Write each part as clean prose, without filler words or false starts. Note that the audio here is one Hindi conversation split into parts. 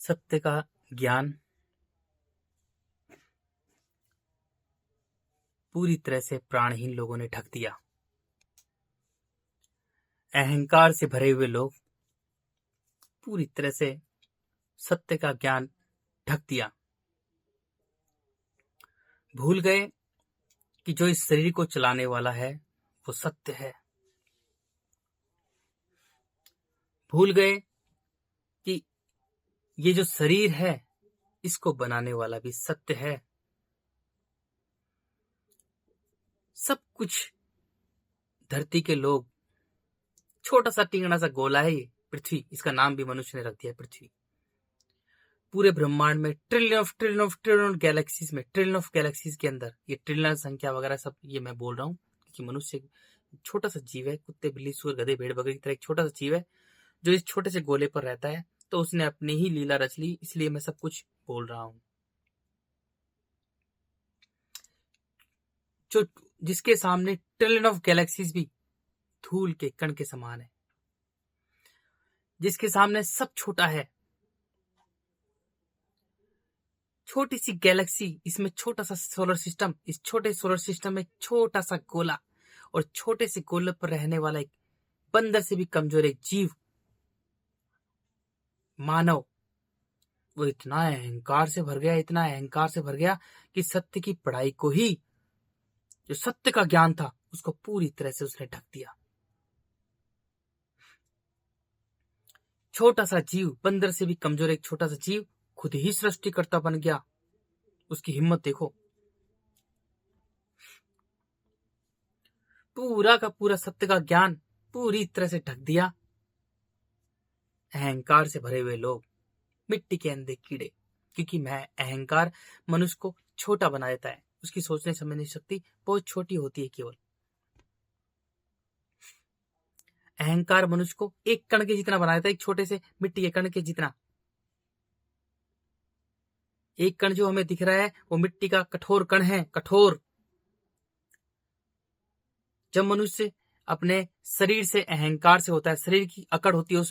सत्य का ज्ञान पूरी तरह से प्राणहीन लोगों ने ढक दिया। अहंकार से भरे हुए लोग पूरी तरह से सत्य का ज्ञान ढक दिया। भूल गए कि जो इस शरीर को चलाने वाला है वो सत्य है। भूल गए कि ये जो शरीर है इसको बनाने वाला भी सत्य है। सब कुछ धरती के लोग, छोटा सा टिंगना सा गोला है ये पृथ्वी, इसका नाम भी मनुष्य ने रख दिया पृथ्वी। पूरे ब्रह्मांड में ट्रिलियन ऑफ गैलेक्सीज में, ट्रिलियन ऑफ गैलेक्सीज के अंदर ये ट्रिलियन संख्या वगैरह सब ये मैं बोल रहा हूँ क्योंकि मनुष्य छोटा सा जीव है। कुत्ते बिल्ली सूअर गधे भेड़ बकरी की तरह एक छोटा सा जीव है जो इस छोटे से गोले पर रहता है, तो उसने अपनी ही लीला रच ली, इसलिए मैं सब कुछ बोल रहा हूं। जो जिसके सामने ट्रिलियन ऑफ गैलेक्सीज भी धूल के कण के समान है, जिसके सामने सब छोटा है। छोटी सी गैलेक्सी, इसमें छोटा सा सोलर सिस्टम, इस छोटे सोलर सिस्टम में छोटा सा गोला, और छोटे से गोले पर रहने वाला एक बंदर से भी कमजोर एक जीव मानव, वो इतना अहंकार से भर गया, इतना अहंकार से भर गया कि सत्य की पढ़ाई को ही, जो सत्य का ज्ञान था, उसको पूरी तरह से उसने ढक दिया। छोटा सा जीव, बंदर से भी कमजोर एक छोटा सा जीव खुद ही सृष्टिकर्ता बन गया। उसकी हिम्मत देखो। पूरा का पूरा सत्य का ज्ञान पूरी तरह से ढक दिया। अहंकार से भरे हुए लोग, मिट्टी के अंधे कीड़े, क्योंकि मैं अहंकार मनुष्य को छोटा बना देता है। उसकी सोचने समझने शक्ति बहुत छोटी होती है। केवल अहंकार मनुष्य को एक कण के जितना बना देता है, एक छोटे से मिट्टी के कण के जितना। एक कण जो हमें दिख रहा है वो मिट्टी का कठोर कण है, कठोर। जब मनुष्य अपने शरीर से अहंकार से होता है, शरीर की अकड़ होती है,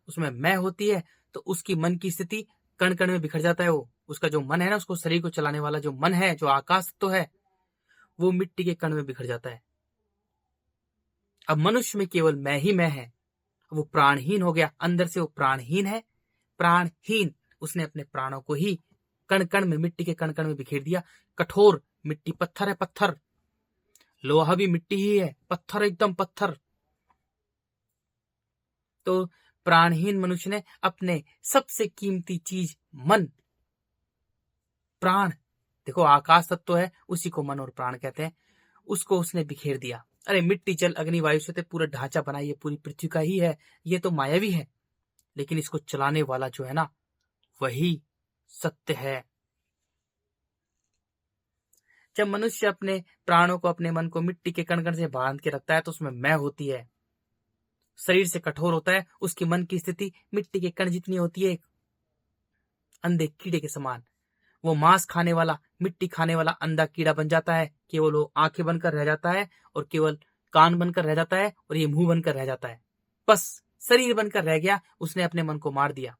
उसमें मैं होती है, तो उसकी मन की स्थिति कण कण में बिखर जाता है। वो उसका जो मन है ना, उसको शरीर को चलाने वाला जो मन है, जो आकाश तो है, वो मिट्टी के कण में बिखर जाता है। अब मनुष्य में केवल मैं ही मैं है। वो प्राणहीन हो गया, अंदर से वो प्राणहीन है, प्राणहीन। उसने अपने प्राणों को ही कण कण में, मिट्टी के कण कण में बिखेर दिया। कठोर मिट्टी, पत्थर है, पत्थर। लोहा भी मिट्टी ही है, पत्थर, एकदम पत्थर। तो प्राणहीन मनुष्य ने अपने सबसे कीमती चीज मन, प्राण, देखो आकाश तत्व है, उसी को मन और प्राण कहते हैं, उसको उसने बिखेर दिया। अरे मिट्टी जल अग्नि वायु से पूरा ढांचा बना, ये पूरी पृथ्वी का ही है। ये तो मायावी है, लेकिन इसको चलाने वाला जो है ना, वही सत्य है। जब मनुष्य अपने प्राणों को, अपने मन को मिट्टी के कण कण से बांध के रखता है, तो उसमें मैं होती है। शरीर से कठोर होता है, उसकी मन की स्थिति मिट्टी के कण जितनी होती है, अंधे कीड़े के समान। वो मांस खाने वाला, मिट्टी खाने वाला अंधा कीड़ा बन जाता है। केवल वो आंखें बनकर रह जाता है, और केवल कान बनकर रह जाता है, और ये मुंह बनकर रह जाता है। बस शरीर बनकर रह गया, उसने अपने मन को मार दिया।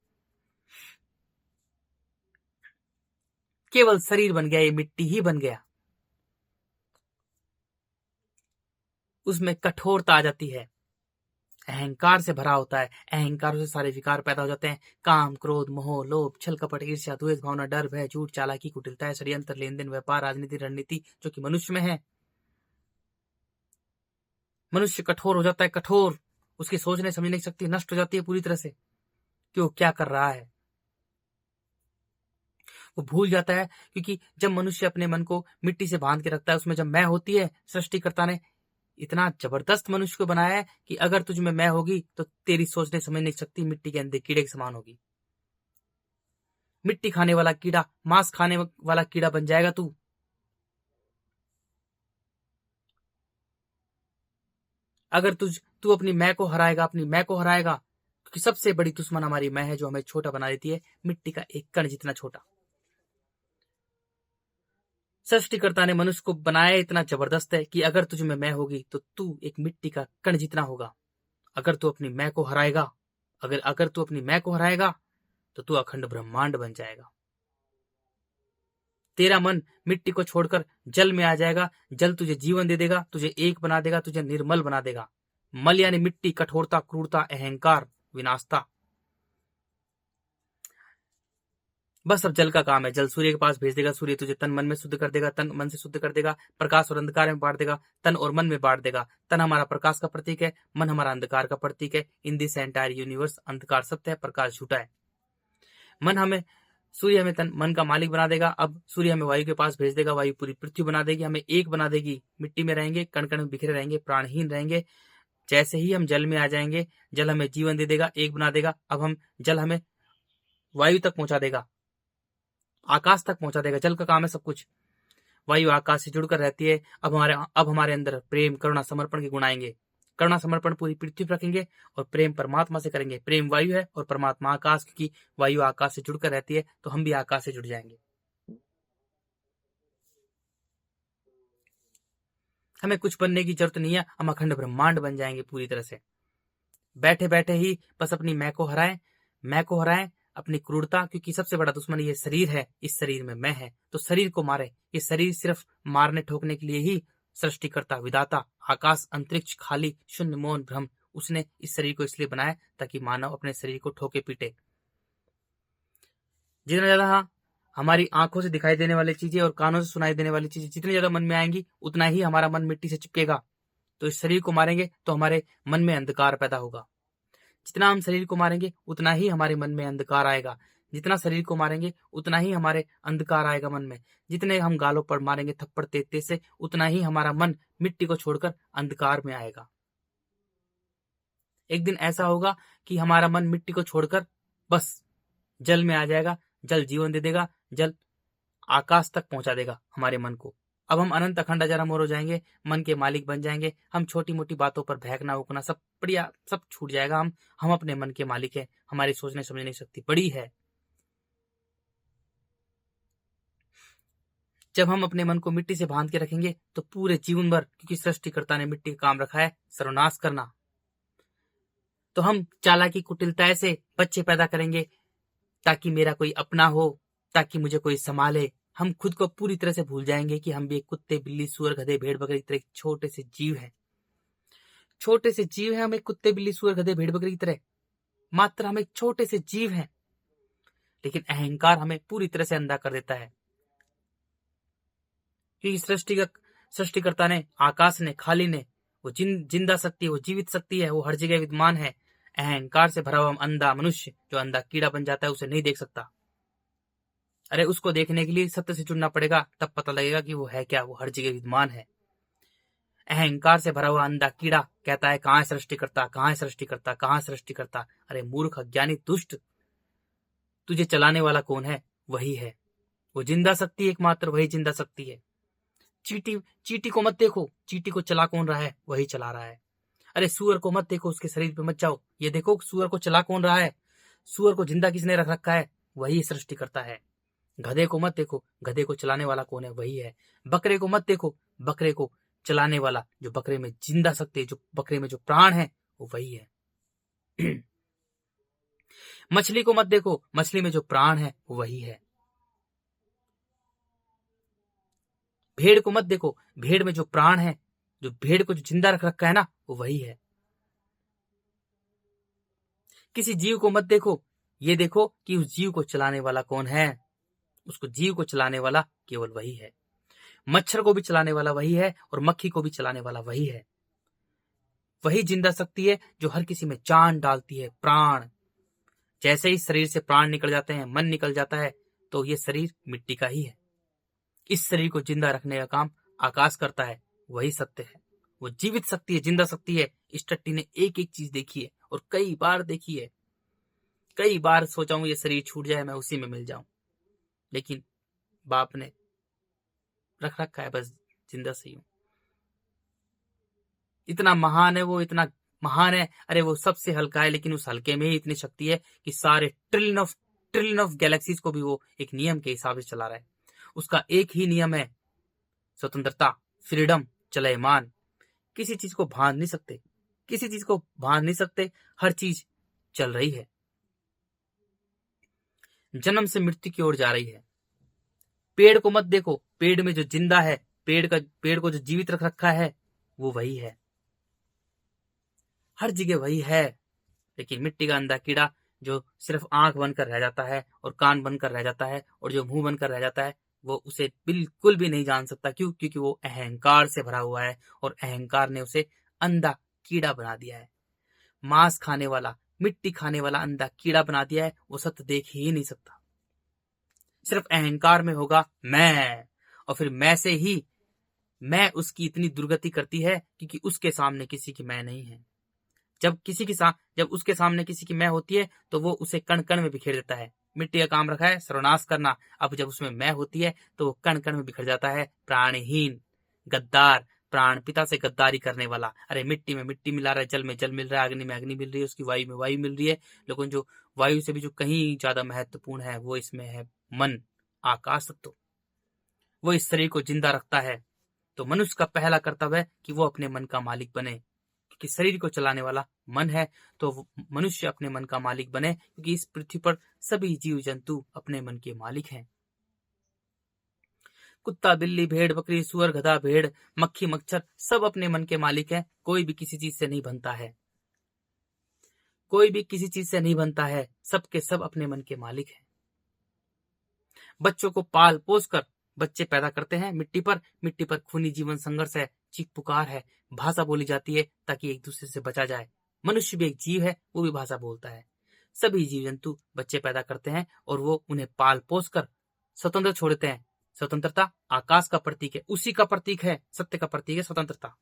केवल शरीर बन गया, ये मिट्टी ही बन गया। उसमें कठोरता आ जाती है, अहंकार से भरा होता है। अहंकार से सारे विकार पैदा हो जाते हैं। काम, क्रोध, मोह, लोभ, छल, कपट, ईर्ष्या, द्वेष भावना, डर, भय, झूठ, चालाकी, कुटिलता, षड्यंत्र, लेन देन, व्यापार, राजनीति, रणनीति, जो कि मनुष्य में है। मनुष्य कठोर हो जाता है, कठोर। उसकी सोचने समझने की शक्ति नष्ट हो जाती है पूरी तरह से कि वो क्या कर रहा है। वो भूल जाता है, क्योंकि जब मनुष्य अपने मन को मिट्टी से बांध के रखता है, उसमें जब मैं होती है, सृष्टिकर्ता ने इतना जबरदस्त मनुष्य को बनाया है कि अगर तुझ में मैं होगी तो तेरी सोचने समझने की शक्ति मिट्टी के अंदर कीड़े के समान होगी। मिट्टी खाने वाला कीड़ा, मांस खाने वाला कीड़ा बन जाएगा तू। अगर तू अपनी मैं को हराएगा, अपनी मैं को हराएगा, क्योंकि सबसे बड़ी दुश्मन हमारी मैं है, जो हमें छोटा बना देती है, मिट्टी का एक कण जितना छोटा। सृष्टिकर्ता ने मनुष्य को बनाया इतना जबरदस्त है कि अगर तुझ में मैं होगी तो तू एक मिट्टी का कण जितना होगा। अगर तू अपनी मैं को हराएगा, अगर तू अपनी मैं को हराएगा, तो तू अखंड ब्रह्मांड बन जाएगा। तेरा मन मिट्टी को छोड़कर जल में आ जाएगा, जल तुझे जीवन दे देगा, तुझे एक बना देगा, तुझे निर्मल बना देगा। मल यानी मिट्टी, कठोरता, क्रूरता, अहंकार, विनाशता। बस अब जल का काम है, जल सूर्य के पास भेज देगा, सूर्य तुझे तन मन में शुद्ध कर देगा, तन मन से शुद्ध कर देगा, प्रकाश और अंधकार में बांट देगा, तन और मन में बांट देगा। तन हमारा प्रकाश का प्रतीक है, मन हमारा अंधकार का प्रतीक है। इन दिस एंटायर यूनिवर्स अंधकार सत्य है, प्रकाश झूठा है। सूर्य हमें तन मन का मालिक बना देगा। अब सूर्य हमें वायु के पास भेज देगा, वायु पूरी पृथ्वी बना देगी, हमें एक बना देगी। मिट्टी में रहेंगे, कण कण में बिखरे रहेंगे, प्राणहीन रहेंगे। जैसे ही हम जल में आ जाएंगे, जल हमें जीवन दे देगा, एक बना देगा। अब जल हमें वायु तक पहुंचा देगा, आकाश तक पहुंचा देगा। जल का काम है सब कुछ। वायु आकाश से जुड़कर रहती है। अब हमारे अंदर प्रेम, करुणा, समर्पण के गुण आएंगे। करुणा समर्पण पूरी पृथ्वी पर रखेंगे और प्रेम परमात्मा से करेंगे। प्रेम वायु है और परमात्मा आकाश, क्योंकि वायु आकाश से जुड़कर रहती है, तो हम भी आकाश से जुड़ जाएंगे। हमें कुछ बनने की जरूरत नहीं है, हम अखंड ब्रह्मांड बन जाएंगे पूरी तरह से। बैठे बैठे ही बस अपनी मैं को हराएं, अपनी क्रूरता, क्योंकि सबसे बड़ा दुश्मन ये शरीर है, इस शरीर में मैं है, तो शरीर को मारे। ये शरीर सिर्फ मारने ठोकने के लिए ही सृष्टिकर्ता, विधाता, आकाश, अंतरिक्ष, खाली, शून्य, मौन, भ्रम, उसने इस शरीर को इसलिए बनाया ताकि मानव अपने शरीर को ठोके पीटे। जितना ज्यादा हमारी आंखों से दिखाई देने वाली चीजें और कानों से सुनाई देने वाली चीजें जितनी ज्यादा मन में आएंगी, उतना ही हमारा मन मिट्टी से चिपकेगा। तो इस शरीर को मारेंगे तो हमारे मन में अंधकार पैदा होगा। जितना हम शरीर को मारेंगे उतना ही हमारे मन में अंधकार आएगा। जितना शरीर को मारेंगे उतना ही हमारे अंधकार आएगा मन में। जितने हम गालों पर मारेंगे थप्पड़ तेज से, उतना ही हमारा मन मिट्टी को छोड़कर अंधकार में आएगा। एक दिन ऐसा होगा कि हमारा मन मिट्टी को छोड़कर बस जल में आ जाएगा। जल जीवन दे देगा, जल आकाश तक पहुंचा देगा हमारे मन को। अब हम अनंत अखंड अजर अमर हो जाएंगे, मन के मालिक बन जाएंगे। हम छोटी मोटी बातों पर बहकना उकना सब बढ़िया, सब छूट जाएगा। हम अपने मन के मालिक हैं। हमारी सोचने समझने की शक्ति बड़ी है। जब हम अपने मन को मिट्टी से बांध के रखेंगे तो पूरे जीवन भर, क्योंकि सृष्टिकर्ता ने मिट्टी का काम रखा है सर्वनाश करना, तो हम चालाकी कुटिलता से बच्चे पैदा करेंगे ताकि मेरा कोई अपना हो, ताकि मुझे कोई संभाले। हम खुद को पूरी तरह से भूल जाएंगे कि हम भी एक कुत्ते, बिल्ली, सुअर, गधे, भेड़, बकरी की तरह छोटे से जीव हैं। छोटे से जीव हैं हम, एक कुत्ते, बिल्ली, सुअर, गधे, भेड़, बकरी की तरह। मात्र हम एक छोटे से जीव हैं, लेकिन अहंकार हमें पूरी तरह से अंधा कर देता है। क्योंकि सृष्टिकर्ता ने, आकाश ने, खाली ने, वो जिंदा शक्ति है, वो जीवित शक्ति है, वो हर जगह विद्यमान है। अहंकार से भरा हुआ अंधा मनुष्य, जो अंधा कीड़ा बन जाता है, उसे नहीं देख सकता। अरे उसको देखने के लिए सत्य से जुड़ना पड़ेगा, तब पता लगेगा कि वो है क्या, वो हर जगह विद्यमान है। अहंकार से भरा हुआ अंधा कीड़ा कहता है कहां है सृष्टिकर्ता, कहां है सृष्टिकर्ता, कहां है सृष्टिकर्ता। अरे मूर्ख, अज्ञानी, दुष्ट, तुझे चलाने वाला कौन है? वही है, वो जिंदा शक्ति, एकमात्र वही जिंदा शक्ति है। चीटी को मत देखो, चीटी को चला कौन रहा है? वही चला रहा है। अरे सुअर को मत देखो, उसके शरीर पे मत जाओ, ये देखो सुअर को चला कौन रहा है? सुअर को जिंदा किसने रख रखा है? वही सृष्टिकर्ता है। गधे को मत देखो, गधे को चलाने वाला कौन है? वही है। बकरे को मत देखो, बकरे को चलाने वाला, जो बकरे में जिंदा शक्ति है, जो बकरे में जो प्राण है, वो वही है। मछली को मत देखो, मछली में जो प्राण है वो वही है। भेड़ को मत देखो, भेड़ में जो प्राण है, जो भेड़ को जो जिंदा रख रखा है ना, वो वही है। किसी जीव को मत देखो, ये देखो कि उस जीव को चलाने वाला कौन है। उसको जीव को चलाने वाला केवल वही है। मच्छर को भी चलाने वाला वही है और मक्खी को भी चलाने वाला वही है। वही जिंदा शक्ति है जो हर किसी में जान डालती है, प्राण। जैसे ही शरीर से प्राण निकल जाते हैं, मन निकल जाता है, तो ये शरीर मिट्टी का ही है। इस शरीर को जिंदा रखने का काम आकाश करता है, वही सत्य है। वो जीवित शक्ति है, जिंदा शक्ति है। इस टट्टी ने एक एक चीज देखी है और कई बार देखी है। कई बार सोचा हूं ये शरीर छूट जाए, मैं उसी में मिल जाऊं, लेकिन बाप ने रख रखा है बस जिंदा सही हूं। इतना महान है वो, इतना महान है। अरे वो सबसे हल्का है, लेकिन उस हल्के में ही इतनी शक्ति है कि सारे ट्रिलियन ऑफ गैलेक्सीज को भी वो एक नियम के हिसाब से चला रहा है। उसका एक ही नियम है, स्वतंत्रता, फ्रीडम, चलयमान। किसी चीज को बांध नहीं सकते, किसी चीज को बांध नहीं सकते। हर चीज चल रही है। जन्म से मृत्यु की ओर जा रही है। पेड़ को मत देखो, पेड़ में जो जिंदा है, पेड़ को जो जीवित रख रखा है वो वही है, हर जगह वही है। लेकिन मिट्टी का अंधा कीड़ा जो सिर्फ आंख बनकर रह जाता है और कान बनकर रह जाता है और जो मुंह बनकर रह जाता है, वो उसे बिल्कुल भी नहीं जान सकता। क्यों? क्योंकि वो अहंकार से भरा हुआ है और अहंकार ने उसे अंधा कीड़ा बना दिया है। मांस खाने वाला, मिट्टी खाने वाला अंधा कीड़ा बना दिया है। वो सत्य देख ही नहीं सकता। सिर्फ अहंकार में होगा मैं, और फिर मैं से ही मैं उसकी इतनी दुर्गति करती है क्योंकि उसके सामने किसी की मैं नहीं है। जब उसके सामने किसी की मैं होती है तो वो उसे कण कण में बिखेर देता है। मिट्टी का काम रखा है सर्वनाश करना, अब जब उसमें मैं होती है तो वो कण कण में बिखर जाता है। प्राणहीन, गद्दार, प्राण पिता से गद्दारी करने वाला। अरे मिट्टी में मिट्टी मिला रहा है, जल में जल मिल रहा है, अग्नि में अग्नि मिल रही है, उसकी वायु में वायु मिल रही है, लेकिन जो वायु से भी जो कहीं ज्यादा महत्वपूर्ण है वो इसमें है मन, आकाश तत्व। वो इस शरीर को जिंदा रखता है। तो मनुष्य का पहला कर्तव्य है कि वो अपने मन का मालिक बने, क्योंकि शरीर को चलाने वाला मन है। तो मनुष्य अपने मन का मालिक बने, क्योंकि इस पृथ्वी पर सभी जीव जंतु अपने मन के मालिक हैं। कुत्ता, बिल्ली, भेड़, बकरी, सुअर, गधा, भेड़, मक्खी, मच्छर सब अपने मन के मालिक हैं। कोई भी किसी चीज से नहीं बनता है, कोई भी किसी चीज से नहीं बनता है, सबके सब अपने मन के मालिक हैं। बच्चों को पाल पोस कर बच्चे पैदा करते हैं मिट्टी पर खूनी जीवन संघर्ष है, चीख पुकार है, भाषा बोली जाती है ताकि एक दूसरे से बचा जाए। मनुष्य भी एक जीव है, वो भी भाषा बोलता है। सभी जीव जंतु बच्चे पैदा करते हैं और वो उन्हें पाल पोस कर स्वतंत्र छोड़ते हैं। स्वतंत्रता आकाश का प्रतीक है, उसी का प्रतीक है, सत्य का प्रतीक है स्वतंत्रता।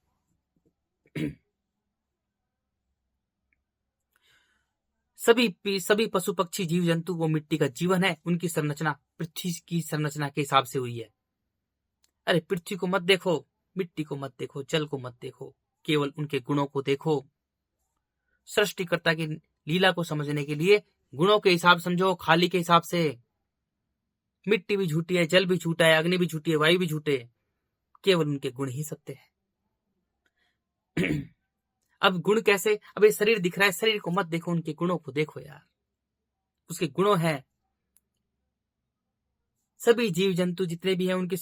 सभी पशु पक्षी जीव जंतु वो मिट्टी का जीवन है। उनकी संरचना पृथ्वी की संरचना के हिसाब से हुई है। अरे पृथ्वी को मत देखो, मिट्टी को मत देखो, जल को मत देखो, केवल उनके गुणों को देखो। सृष्टिकर्ता की लीला को समझने के लिए गुणों के हिसाब समझो, खाली के हिसाब से। मिट्टी भी झूठी है, जल भी झूठा है, अग्नि भी झूठी है, वायु भी झूठे है, केवल उनके गुण ही सत्य है। अब गुण कैसे? अब ये शरीर दिख रहा है, शरीर को मत देखो, उनके गुणों को देखो यार। उसके गुणों हैं। सभी जीव जंतु जितने भी हैं उनकी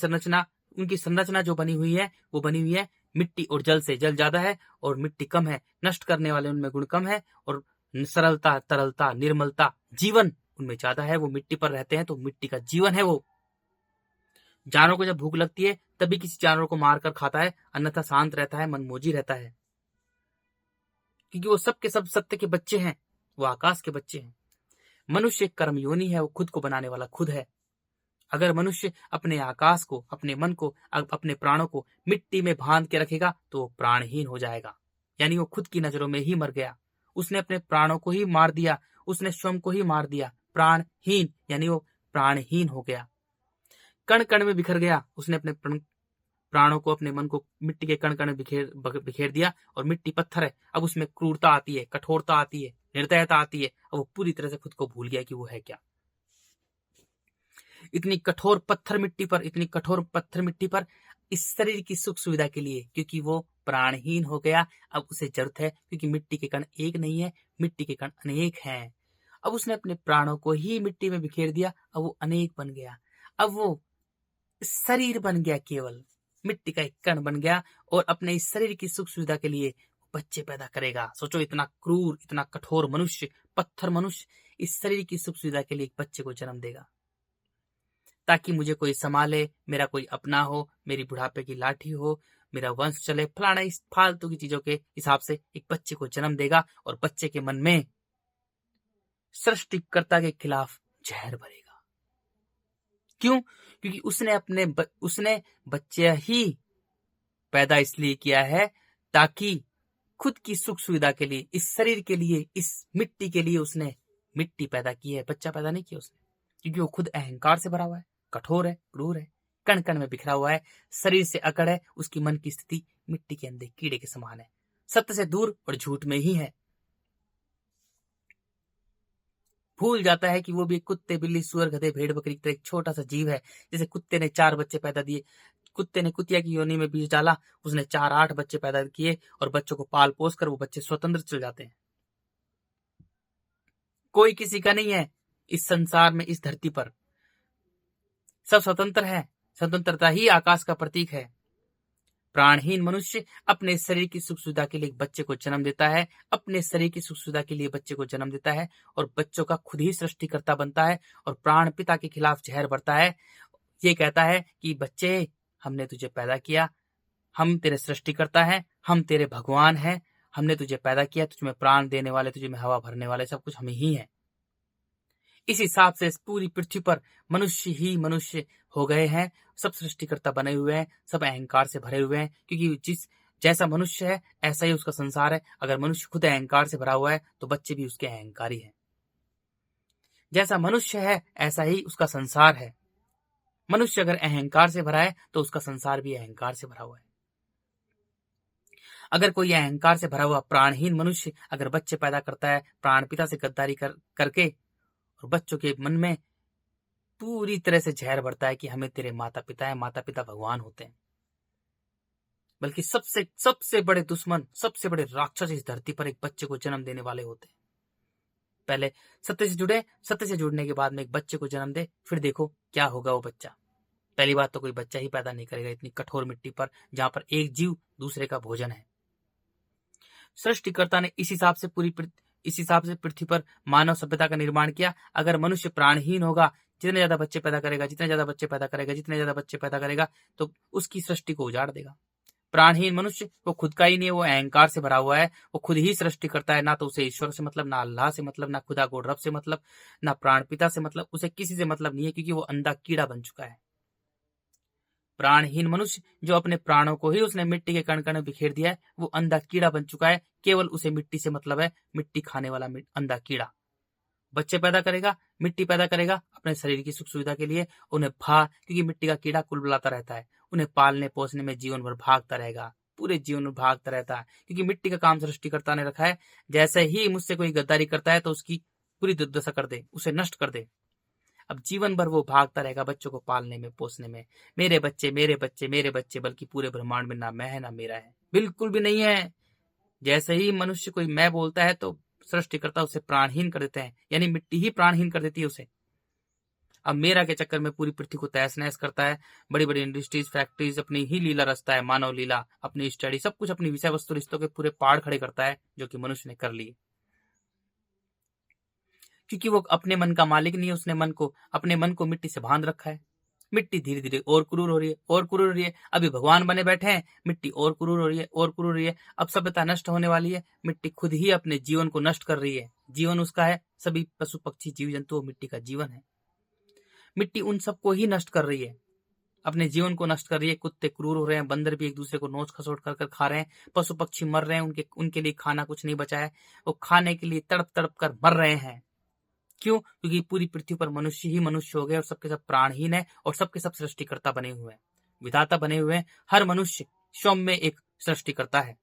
संरचना जो बनी हुई है वो बनी हुई है मिट्टी और जल से। जल ज्यादा है और मिट्टी कम है, नष्ट करने वाले उनमें गुण कम है, और सरलता, तरलता, निर्मलता, जीवन उनमें ज्यादा है। वो मिट्टी पर रहते हैं तो मिट्टी का जीवन है वो। जानवरों को जब भूख लगती है तभी किसी जानवर को मारकर खाता है, अन्यथा शांत रहता है, मनमोजी रहता है, क्योंकि वो सब के सब सत्य के बच्चे हैं, वो आकाश के बच्चे हैं। मनुष्य कर्मयोनि है, वो खुद को बनाने वाला खुद है। अगर मनुष्य अपने आकाश को, अपने मन को, अपने प्राणों को मिट्टी में बांध के रखेगा तो वो प्राणहीन हो जाएगा, यानी वो खुद की नजरों में ही मर गया। उसने अपने प्राणों को ही मार दिया, उसने स्वयं को ही मार दिया। प्राणहीन यानी वो प्राणहीन हो गया, कण कण में बिखर गया। उसने अपने प्राणों को, अपने मन को मिट्टी के कण कण में बिखेर दिया। और मिट्टी पत्थर है, अब उसमें क्रूरता आती है, कठोरता आती है, निर्दयता आती है, और वो पूरी तरह से खुद को भूल गया कि वो है क्या। इतनी कठोर पत्थर मिट्टी पर इस शरीर की सुख सुविधा के लिए, क्योंकि वो प्राणहीन हो गया। अब उसे जरूरत है, क्योंकि मिट्टी के कण एक नहीं है, मिट्टी के कण अनेक हैं। अब उसने अपने प्राणों को ही मिट्टी में बिखेर दिया, अब वो अनेक बन गया। अब वो शरीर बन गया, केवल मिट्टी का एक कण बन गया, और अपने इस शरीर की सुख सुविधा के लिए बच्चे पैदा करेगा। सोचो, इतना क्रूर, इतना कठोर मनुष्य, पत्थर मनुष्य, इस शरीर की सुख सुविधा के लिए एक बच्चे को जन्म देगा, ताकि मुझे कोई संभाले, मेरा कोई अपना हो, मेरी बुढ़ापे की लाठी हो, मेरा वंश चले, फलाना। इस फालतू की चीजों के हिसाब से एक बच्चे को जन्म देगा, और बच्चे के मन में सृष्टिकर्ता के खिलाफ जहर भरेगा। क्यों? क्योंकि उसने बच्चे ही पैदा इसलिए किया है ताकि खुद की सुख सुविधा के लिए, इस शरीर के लिए, इस मिट्टी के लिए उसने मिट्टी पैदा की है, बच्चा पैदा नहीं किया उसने। क्योंकि वो खुद अहंकार से भरा हुआ है, कठोर है, क्रूर है, कण कण में बिखरा हुआ है, शरीर से अकड़ है, उसकी मन की स्थिति मिट्टी के अंदर कीड़े के समान है, सत्य से दूर और झूठ में ही है। भूल जाता है कि वो भी कुत्ते, बिल्ली, सुअर, गधे, भेड़, बकरी की तरह एक छोटा सा जीव है। जैसे कुत्ते ने 4 बच्चे पैदा दिए, कुत्ते ने कुतिया की योनि में बीज डाला, उसने 4-8 बच्चे पैदा किए, और बच्चों को पाल पोस कर वो बच्चे स्वतंत्र चल जाते हैं। कोई किसी का नहीं है, इस संसार में, इस धरती पर सब स्वतंत्र है। स्वतंत्रता ही आकाश का प्रतीक है। प्राणहीन मनुष्य अपने शरीर की सुख सुविधा के लिए एक बच्चे को जन्म देता है, अपने शरीर की सुख सुविधा के लिए बच्चे को जन्म देता है और बच्चों का खुद ही सृष्टिकर्ता बनता है और प्राण पिता के खिलाफ जहर भरता है। ये कहता है कि बच्चे, हमने तुझे पैदा किया, हम तेरे सृष्टिकर्ता हैं, हम तेरे भगवान हैं, हमने तुझे पैदा किया, तुझमें प्राण देने वाले, तुझमें हवा भरने वाले सब कुछ हम ही हैं। इस हिसाब से इस पूरी पृथ्वी पर मनुष्य ही मनुष्य हो गए हैं, सब सृष्टिकर्ता बने हुए हैं, सब अहंकार से भरे हुए हैं, क्योंकि जैसा मनुष्य है ऐसा ही उसका संसार है। अगर मनुष्य खुद अहंकार से भरा हुआ है तो बच्चे भी उसके अहंकारी हैं। जैसा मनुष्य है ऐसा ही उसका संसार है। मनुष्य अगर अहंकार से भरा है तो उसका संसार भी अहंकार से भरा हुआ है। अगर कोई अहंकार से भरा हुआ प्राणहीन मनुष्य अगर बच्चे पैदा करता है प्राण पिता से गद्दारी करके, और बच्चों के मन में पूरी तरह से जहर भरता है कि हमें तेरे माता पिता है, माता पिता भगवान होते हैं, बल्कि सबसे सबसे बड़े दुश्मन, सबसे बड़े राक्षस इस धरती पर एक बच्चे को जन्म देने वाले होते हैं। पहले सत्य से जुड़े, सत्य से जुड़ने के बाद में एक बच्चे को जन्म दे, फिर देखो क्या होगा वो बच्चा। पहली बात तो कोई बच्चा ही पैदा नहीं करेगा इतनी कठोर मिट्टी पर, जहां पर एक जीव दूसरे का भोजन है। सृष्टिकर्ता ने इस हिसाब से पृथ्वी पर मानव सभ्यता का निर्माण किया। अगर मनुष्य प्राणहीन होगा, जितने ज्यादा बच्चे पैदा करेगा, जितने ज्यादा बच्चे पैदा करेगा, जितने ज्यादा बच्चे पैदा करेगा, तो उसकी सृष्टि को उजाड़ देगा। प्राणहीन मनुष्य वो खुद का ही नहीं है, वो अहंकार से भरा हुआ है, वो खुद ही सृष्टि करता है। ना तो उसे ईश्वर से मतलब, ना अल्लाह से मतलब, ना खुदा को रब से मतलब, ना प्राण पिता से मतलब, उसे किसी से मतलब नहीं है, क्योंकि वो अंधा कीड़ा बन चुका है। प्राणहीन मनुष्य जो अपने प्राणों को ही उसने मिट्टी के कण कण में बिखेर दिया है, वो अंधा कीड़ा बन चुका है। केवल उसे मिट्टी से मतलब है, मिट्टी खाने वाला अंधा कीड़ा। बच्चे पैदा करेगा, मिट्टी पैदा करेगा अपने शरीर की सुख सुविधा के लिए, उन्हें क्योंकि मिट्टी का कीड़ा कुलबुलाता रहता है, उन्हें पालने पोसने में जीवन भर भागता रहेगा, पूरे जीवन में भागता रहता है, क्योंकि मिट्टी का काम सृष्टिकर्ता ने रखा है। जैसे ही मुझसे कोई गद्दारी करता है तो उसकी पूरी दुर्दशा कर दे, उसे नष्ट कर दे। अब जीवन भर वो भागता रहेगा बच्चों को पालने में पोसने में, मेरे बच्चे मेरे बच्चे मेरे बच्चे, बल्कि पूरे ब्रह्मांड में ना मैं है ना मेरा है, बिल्कुल भी नहीं है। जैसे ही मनुष्य कोई मैं बोलता है तो सृष्टिकर्ता उसे प्राणहीन कर देते हैं, यानी मिट्टी ही प्राणहीन कर देती है उसे। अब मेरा के चक्कर में पूरी पृथ्वी को तहस नहस करता है। बड़ी बड़ी इंडस्ट्रीज, फैक्ट्रीज अपनी ही लीला रचता है, मानव लीला, अपनी स्टडी, सब कुछ अपनी विषय वस्तु रिश्तों के पूरे पहाड़ खड़े करता है, जो कि मनुष्य ने कर लिए। क्योंकि वो अपने मन का मालिक नहीं है, उसने अपने मन को मिट्टी से बांध रखा है। मिट्टी धीरे धीरे और क्रूर हो रही है, और क्रूर हो रही है। अभी भगवान बने बैठे हैं, मिट्टी और क्रूर हो रही है, और क्रूर हो रही है। अब सभ्यता नष्ट होने वाली है, मिट्टी खुद ही अपने जीवन को नष्ट कर रही है। जीवन उसका है, सभी पशु पक्षी जीव जंतु मिट्टी का जीवन है। मिट्टी उन सबको ही नष्ट कर रही है, अपने जीवन को नष्ट कर रही है। कुत्ते क्रूर हो रहे हैं, बंदर भी एक दूसरे को नोच खसोट कर खा रहे हैं, पशु पक्षी मर रहे हैं, उनके लिए खाना कुछ नहीं बचा है, वो खाने के लिए तड़प तड़प कर मर रहे हैं। क्यों? क्योंकि पूरी पृथ्वी पर मनुष्य ही मनुष्य हो गए और सबके सब प्राणहीन है और सबके सब सृष्टिकर्ता बने हुए हैं, विधाता बने हुए हैं। हर मनुष्य स्वयं में एक सृष्टिकर्ता है।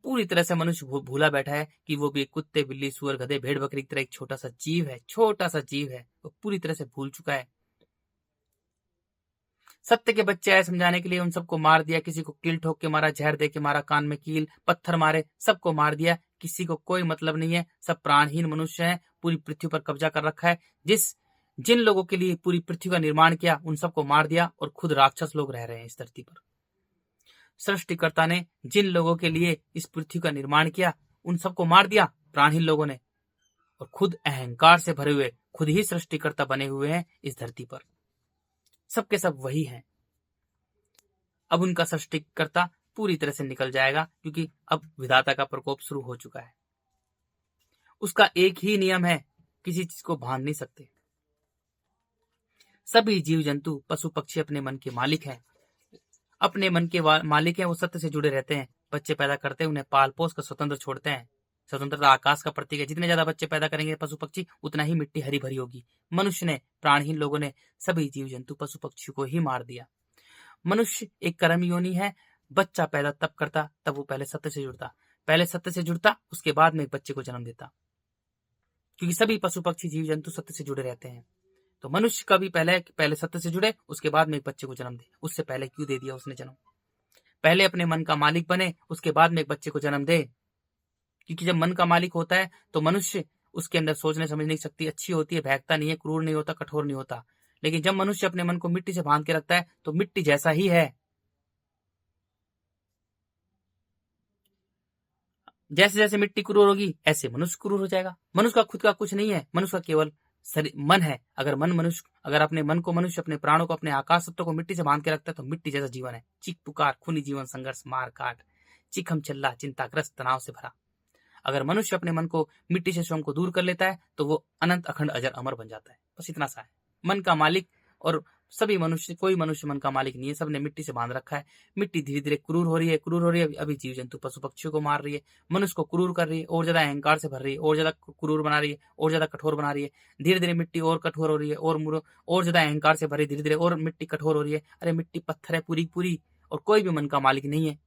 पूरी तरह से मनुष्य भूला बैठा है कि वो भी कुत्ते बिल्ली सुअर गधे भेड़ बकरी की तरह एक छोटा सा जीव है, छोटा सा जीव है। वो पूरी तरह से भूल चुका है। सत्य के बच्चे आए समझाने के लिए, उन सबको मार दिया। किसी को कील ठोक के मारा, जहर दे के मारा, कान में कील, पत्थर मारे, सबको मार दिया। किसी को कोई मतलब नहीं है, सब प्राणहीन मनुष्य हैं। पूरी पृथ्वी पर कब्जा कर रखा है। जिन लोगों के लिए पूरी पृथ्वी का निर्माण किया उन सबको मार दिया और खुद राक्षस लोग रह रहे हैं इस धरती पर। सृष्टिकर्ता ने जिन लोगों के लिए इस पृथ्वी का निर्माण किया उन सबको मार दिया प्राणहीन लोगों ने, और खुद अहंकार से भरे हुए खुद ही सृष्टिकर्ता बने हुए हैं इस धरती पर। सबके सब वही हैं। अब उनका सृष्टिकर्ता पूरी तरह से निकल जाएगा, क्योंकि अब विधाता का प्रकोप शुरू हो चुका है। उसका एक ही नियम है, किसी चीज को बांध नहीं सकते। सभी जीव जंतु पशु पक्षी अपने मन के मालिक हैं, अपने मन के मालिक हैं। वो सत्य से जुड़े रहते हैं, बच्चे पैदा करते हैं, उन्हें पाल पोस कर स्वतंत्र छोड़ते हैं। स्वतंत्रता आकाश का प्रतीक है। जितने ज्यादा बच्चे पैदा करेंगे पशु पक्षी, उतना ही मिट्टी हरी भरी होगी। मनुष्य ने, प्राणहीन लोगों ने सभी जीव जंतु पशु पक्षी को ही मार दिया। मनुष्य एक कर्म योनि है। बच्चा पैदा तब करता, तब वो पहले सत्य से जुड़ता, उसके बाद में एक बच्चे को जन्म देता। क्योंकि सभी पशु पक्षी जीव जंतु सत्य से जुड़े रहते हैं, तो मनुष्य का भी पहले सत्य से जुड़े, उसके बाद में एक बच्चे को जन्म दे। उससे पहले क्यों दे दिया उसने जन्म? पहले अपने मन का मालिक बने, उसके बाद में एक बच्चे को जन्म दे। क्योंकि जब मन का मालिक होता है तो मनुष्य उसके अंदर सोचने समझने की शक्ति अच्छी होती है, बहकता नहीं है, क्रूर नहीं होता, कठोर नहीं होता। लेकिन जब मनुष्य अपने मन को मिट्टी से बांध के रखता है तो मिट्टी जैसा ही है। जैसे जैसे मिट्टी क्रूर होगी ऐसे मनुष्य क्रूर हो जाएगा। मनुष्य का खुद का कुछ नहीं है, मनुष्य का केवल मन है। अगर अपने मन को मनुष्य, अपने प्राणों को, अपने आकाश तत्व को मिट्टी से बांध के रखता है तो मिट्टी जैसा जीवन है। चीख पुकार, खूनी जीवन, संघर्ष, मार काट, चिखम चिल्ला, चिंताग्रस्त, तनाव से भरा। अगर मनुष्य अपने मन को मिट्टी से स्वयं को दूर कर लेता है तो वो अनंत, अखंड, अजर, अमर बन जाता है। बस इतना सा है। मन का मालिक और सभी मनुष्य, कोई मनुष्य मन का मालिक नहीं है, सबने मिट्टी से बांध रखा है। मिट्टी धीरे धीरे क्रूर हो रही है, अभी जीव जंतु पशु पक्षियों को मार रही है, मनुष्य को क्रूर कर रही है, और ज्यादा अहंकार से भर रही है, और ज्यादा क्रूर बना रही है, और ज्यादा कठोर बना रही है। धीरे धीरे मिट्टी और कठोर हो रही है, और ज्यादा अहंकार से भरी, धीरे धीरे और मिट्टी कठोर हो रही है। अरे मिट्टी पत्थर है पूरी पूरी, और कोई भी मन का मालिक नहीं है।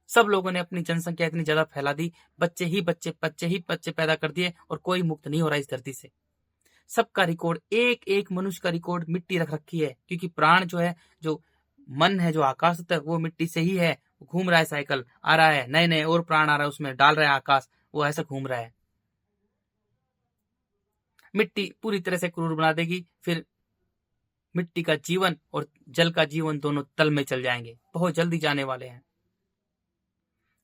सब लोगों ने अपनी जनसंख्या इतनी ज्यादा फैला दी, बच्चे ही बच्चे पैदा कर दिए, और कोई मुक्त नहीं हो रहा इस धरती से। सबका रिकॉर्ड, एक एक मनुष्य का रिकॉर्ड मिट्टी रख रखी है, क्योंकि प्राण जो है, जो मन है, जो आकाश तत्व है, वो मिट्टी से ही है। घूम रहा है, साइकिल आ रहा है, नए नए और प्राण आ रहा है, उसमें डाल रहा है आकाश, वो ऐसा घूम रहा है। मिट्टी पूरी तरह से क्रूर बना देगी, फिर मिट्टी का जीवन और जल का जीवन दोनों तल में चल जाएंगे, बहुत जल्दी जाने वाले हैं।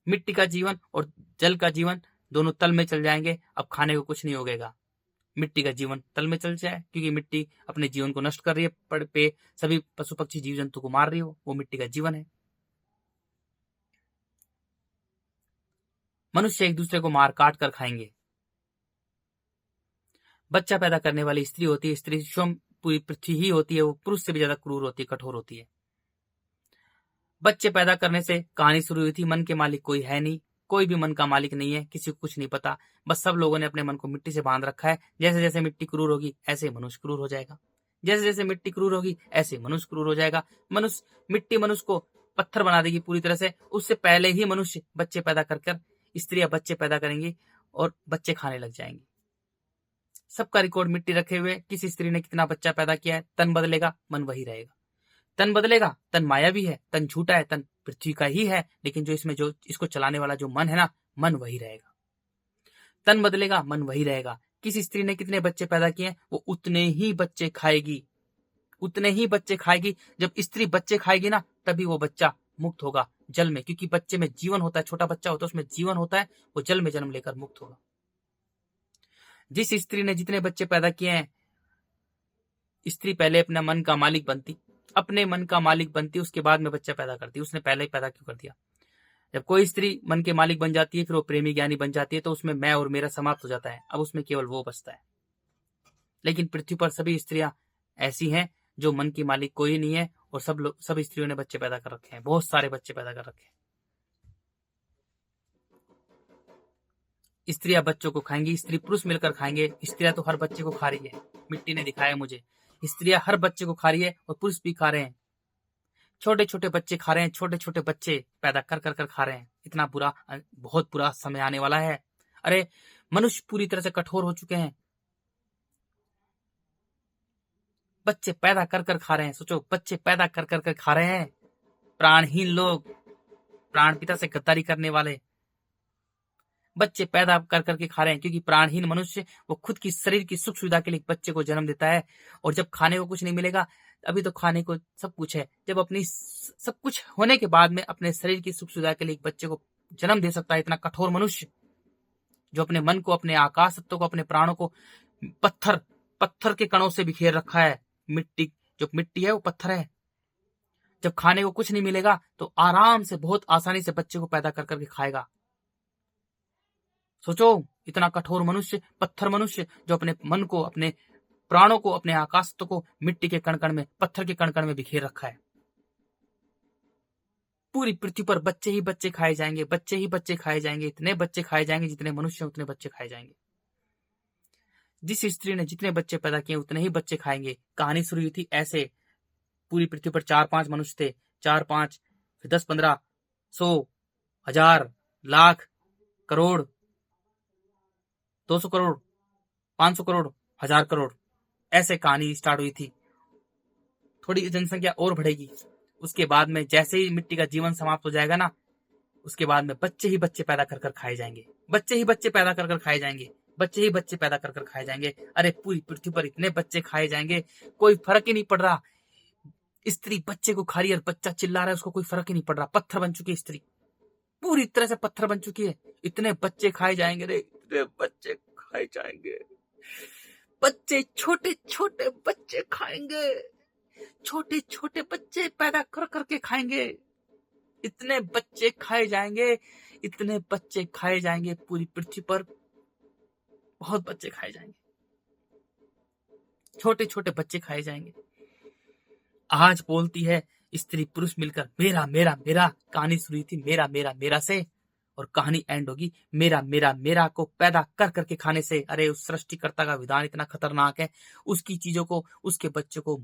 मिट्टी का जीवन और जल का जीवन दोनों तल में चल जाएंगे। अब खाने को कुछ नहीं होगा। मिट्टी का जीवन तल में चल जाए, क्योंकि मिट्टी अपने जीवन को नष्ट कर रही है, पे सभी पशु पक्षी जीव जंतु को मार रही हो, वो मिट्टी का जीवन है। मनुष्य एक दूसरे को मार काट कर खाएंगे। बच्चा पैदा करने वाली स्त्री होती है, स्त्री स्वयं पूरी पृथ्वी ही होती है, वो पुरुष से भी ज्यादा क्रूर होती है, कठोर होती है। बच्चे पैदा करने से कहानी शुरू हुई थी। मन के मालिक कोई है नहीं, कोई भी मन का मालिक नहीं है, किसी को कुछ नहीं पता। बस सब लोगों ने अपने मन को मिट्टी से बांध रखा है। जैसे जैसे मिट्टी क्रूर होगी ऐसे मनुष्य क्रूर हो जाएगा, जैसे जैसे मिट्टी क्रूर होगी ऐसे मनुष्य क्रूर हो जाएगा। मिट्टी मनुष्य को पत्थर बना देगी पूरी तरह से। उससे पहले ही मनुष्य बच्चे पैदा कर स्त्रियां बच्चे पैदा करेंगी और बच्चे खाने लग जाएंगी। सबका रिकॉर्ड मिट्टी रखे हुए, किसी स्त्री ने कितना बच्चा पैदा किया है। तन बदलेगा, मन वही रहेगा। तन बदलेगा, तन माया भी है, तन झूठा है, तन पृथ्वी का ही है, लेकिन जो इसको चलाने वाला जो मन है ना, मन वही रहेगा। तन बदलेगा, मन वही रहेगा। किसी स्त्री ने कितने बच्चे पैदा किए, वो उतने ही बच्चे खाएगी, उतने ही बच्चे खाएगी। जब स्त्री बच्चे खाएगी ना, तभी वो बच्चा मुक्त होगा जल में, क्योंकि बच्चे में जीवन होता है। छोटा बच्चा होता है, उसमें जीवन होता है, वो जल में जन्म लेकर मुक्त होगा। जिस स्त्री ने जितने बच्चे पैदा किए हैं, स्त्री पहले अपना मन का मालिक बनती, अपने मन का मालिक बनती, उसके बाद में बच्चा पैदा करती। उसने पहले ही पैदा क्यों कर दिया? जब कोई स्त्री मन के मालिक बन जाती है, फिर वो प्रेमी ज्ञानी बन जाती है, तो उसमें मैं और मेरा समाप्त हो जाता है। अब उसमें केवल वो बचता है। लेकिन पृथ्वी पर सभी स्त्रियां ऐसी हैं जो मन की मालिक कोई नहीं है, और सब स्त्रियों ने बच्चे पैदा कर रखे हैं, बहुत सारे बच्चे पैदा कर रखे हैं। स्त्रियां बच्चों को खाएंगी, स्त्री पुरुष मिलकर खाएंगे। स्त्रियां तो हर बच्चे को खा रही है, मिट्टी ने दिखाया मुझे। स्त्रियां हर बच्चे को खा रही है और पुरुष भी खा रहे हैं। छोटे छोटे बच्चे खा रहे हैं, छोटे छोटे बच्चे पैदा कर खा रहे हैं। इतना बुरा, बहुत बुरा समय आने वाला है। अरे मनुष्य पूरी तरह से कठोर हो चुके हैं, बच्चे पैदा कर खा रहे हैं। सोचो, बच्चे पैदा कर खा रहे हैं। प्राणहीन लोग, प्राण पिता से गद्दारी करने वाले बच्चे पैदा करके खा रहे हैं, क्योंकि प्राणहीन मनुष्य वो खुद की शरीर की सुख सुविधा के लिए बच्चे को जन्म देता है। और जब खाने को कुछ नहीं मिलेगा, अभी तो खाने को सब कुछ है, जब अपनी सब कुछ होने के बाद में अपने शरीर की सुख सुविधा के लिए एक बच्चे को जन्म दे सकता है इतना कठोर मनुष्य, जो अपने मन को, अपने आकाश तत्व को, अपने प्राणों को पत्थर के कणों से बिखेर रखा है। मिट्टी है वो पत्थर है। जब खाने को कुछ नहीं मिलेगा तो आराम से, बहुत आसानी से बच्चे को पैदा करके खाएगा। सोचो, इतना कठोर मनुष्य, पत्थर मनुष्य, जो अपने मन को, अपने प्राणों को, अपने आकाश को मिट्टी के कण में, पत्थर के कण में बिखेर रखा है। पूरी पृथ्वी पर बच्चे ही बच्चे खाए जाएंगे, बच्चे ही बच्चे खाए जाएंगे। इतने बच्चे खाए जाएंगे, जितने मनुष्य उतने बच्चे खाए जाएंगे। जिस स्त्री ने जितने बच्चे पैदा किए उतने ही बच्चे खाएंगे। कहानी शुरू हुई थी ऐसे। पूरी पृथ्वी पर 4-5 मनुष्य थे, 4-5, फिर 10-15, 100, 1000, लाख, करोड़, 200 करोड़, 500 करोड़, 1000 करोड़, ऐसे कहानी स्टार्ट हुई थी। थोड़ी जनसंख्या और बढ़ेगी, उसके बाद में जैसे ही मिट्टी का जीवन समाप्त हो जाएगा ना, उसके बाद में बच्चे ही बच्चे पैदा कर खाए जाएंगे, बच्चे ही बच्चे पैदा कर खाए जाएंगे। बच्चे ही बच्चे पैदा कर कर खाए जाएंगे। अरे पूरी पृथ्वी पर इतने बच्चे खाए जाएंगे, कोई फर्क ही नहीं पड़ रहा। स्त्री बच्चे को खा रही है और बच्चा चिल्ला रहा है, उसको कोई फर्क ही नहीं पड़ रहा। पत्थर बन चुकी है स्त्री, पूरी तरह से पत्थर बन चुकी है। इतने बच्चे खाए जाएंगे रे, इतने बच्चे खाए जाएंगे। बच्चे, छोटे छोटे बच्चे खाएंगे, छोटे छोटे बच्चे पैदा कर करके खाएंगे। इतने बच्चे खाए जाएंगे, इतने बच्चे खाए जाएंगे, पूरी पृथ्वी पर बहुत बच्चे खाए जाएंगे, छोटे छोटे बच्चे खाए जाएंगे। आज बोलती है स्त्री पुरुष मिलकर मेरा मेरा मेरा। कहानी शुरू हुई थी मेरा मेरा मेरा से, और कहानी एंड होगी मेरा मेरा मेरा को पैदा कर करके खाने से। अरे उस सृष्टिकर्ता का विधान इतना खतरनाक है, उसकी चीजों को, उसके बच्चे को,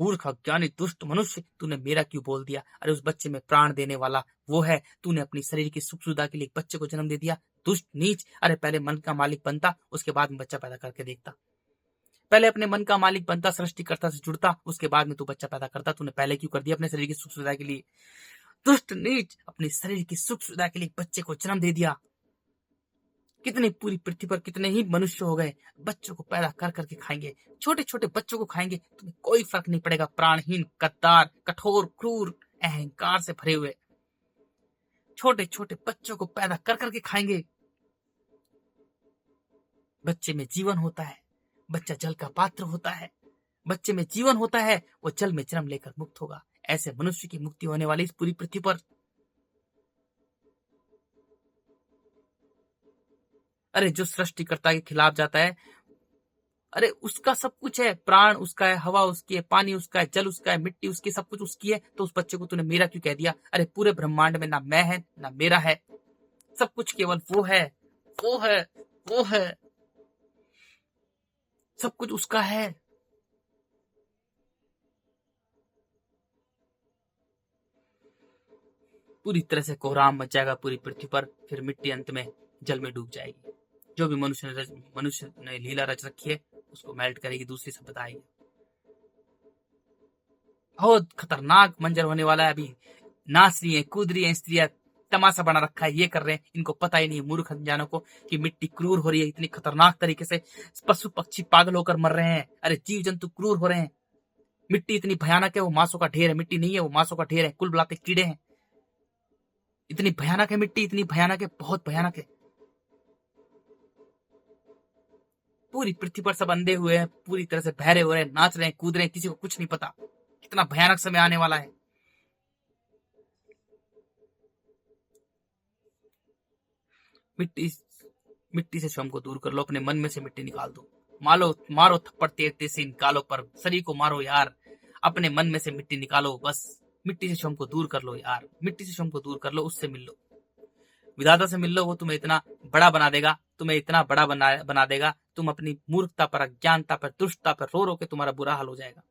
मूर्ख अज्ञानी दुष्ट मनुष्य, तूने मेरा क्यों बोल दिया? अरे उस बच्चे में प्राण देने वाला वो है, तूने अपनी शरीर की सुख सुविधा के लिए एक बच्चे को जन्म दे दिया। दुष्ट नीच। अरे पहले मन का मालिक बनता, उसके बाद में बच्चा पैदा करके देखता। पहले अपने मन का मालिक बनता, सृष्टिकर्ता से जुड़ता, उसके बाद में तू बच्चा पैदा करता। तूने पहले क्यों कर दिया अपने शरीर की सुख सुविधा के लिए? दुष्ट नीच, अपने शरीर की सुख सुविधा के लिए बच्चे को जन्म दे दिया। कितने पूरी पृथ्वी पर कितने ही मनुष्य हो गए, बच्चों को पैदा कर करके खाएंगे, छोटे छोटे बच्चों को खाएंगे, तुम्हें कोई फर्क नहीं पड़ेगा। प्राणहीन, गद्दार, कठोर, क्रूर, अहंकार से भरे हुए छोटे छोटे बच्चों को पैदा कर करके खाएंगे। बच्चे में जीवन होता है, बच्चा जल का पात्र होता है, बच्चे में जीवन होता है, वो जल में जन्म लेकर मुक्त होगा। ऐसे मनुष्य की मुक्ति होने वाली इस पूरी पृथ्वी पर। अरे जो सृष्टिकर्ता के खिलाफ जाता है, अरे उसका सब कुछ है, प्राण उसका है, हवा उसकी है, पानी उसका है, जल उसका है, मिट्टी उसकी, सब कुछ उसकी है, तो उस बच्चे को तूने मेरा क्यों कह दिया? अरे पूरे ब्रह्मांड में ना मैं है ना मेरा है, सब कुछ केवल वो है, वो है, वो है, सब कुछ उसका है। पूरी तरह से कोहराम मच जाएगा पूरी पृथ्वी पर, फिर मिट्टी अंत में जल में डूब जाएगी। जो भी मनुष्य ने लीला रच रखी है उसको मेल्ट करेगी, दूसरी सभ्यता आएगी। बहुत खतरनाक मंजर होने वाला है। अभी नाच रही है, कूद रही है स्त्रियां, तमाशा बना रखा है, ये कर रहे हैं। इनको पता ही नहीं, मूर्ख अनजानों को, कि मिट्टी क्रूर हो रही है इतनी खतरनाक तरीके से। पशु पक्षी पागल होकर मर रहे हैं, अरे जीव जंतु क्रूर हो रहे हैं। मिट्टी इतनी भयानक है, वो मांसों का ढेर है। मिट्टी नहीं है, वो मांसों का ढेर है, कुल बुलाते कीड़े हैं। इतनी भयानक है मिट्टी, इतनी भयानक है, बहुत भयानक है। पूरी पृथ्वी पर सब अंधे हुए हैं, पूरी तरह से बहरे हो रहे हैं, नाच रहे हैं, कूद रहे हैं, किसी को कुछ नहीं पता। कितना भयानक समय आने वाला है। मिट्टी मिट्टी से स्वयं को दूर कर लो, अपने मन में से मिट्टी निकाल दो। मारो थप्पड़ तेरते से निकालो, पर शरीर को मारो यार। अपने मन में से मिट्टी निकालो, बस मिट्टी से स्वयं को दूर कर लो यार। मिट्टी से स्वयं को दूर कर लो, उससे मिल लो, विधाता से मिल लो। वो तुम्हें इतना बड़ा बना देगा, तुम्हें इतना बड़ा बना देगा। तुम अपनी मूर्खता पर, अज्ञानता पर, दुष्टता पर रो रो के तुम्हारा बुरा हाल हो जाएगा।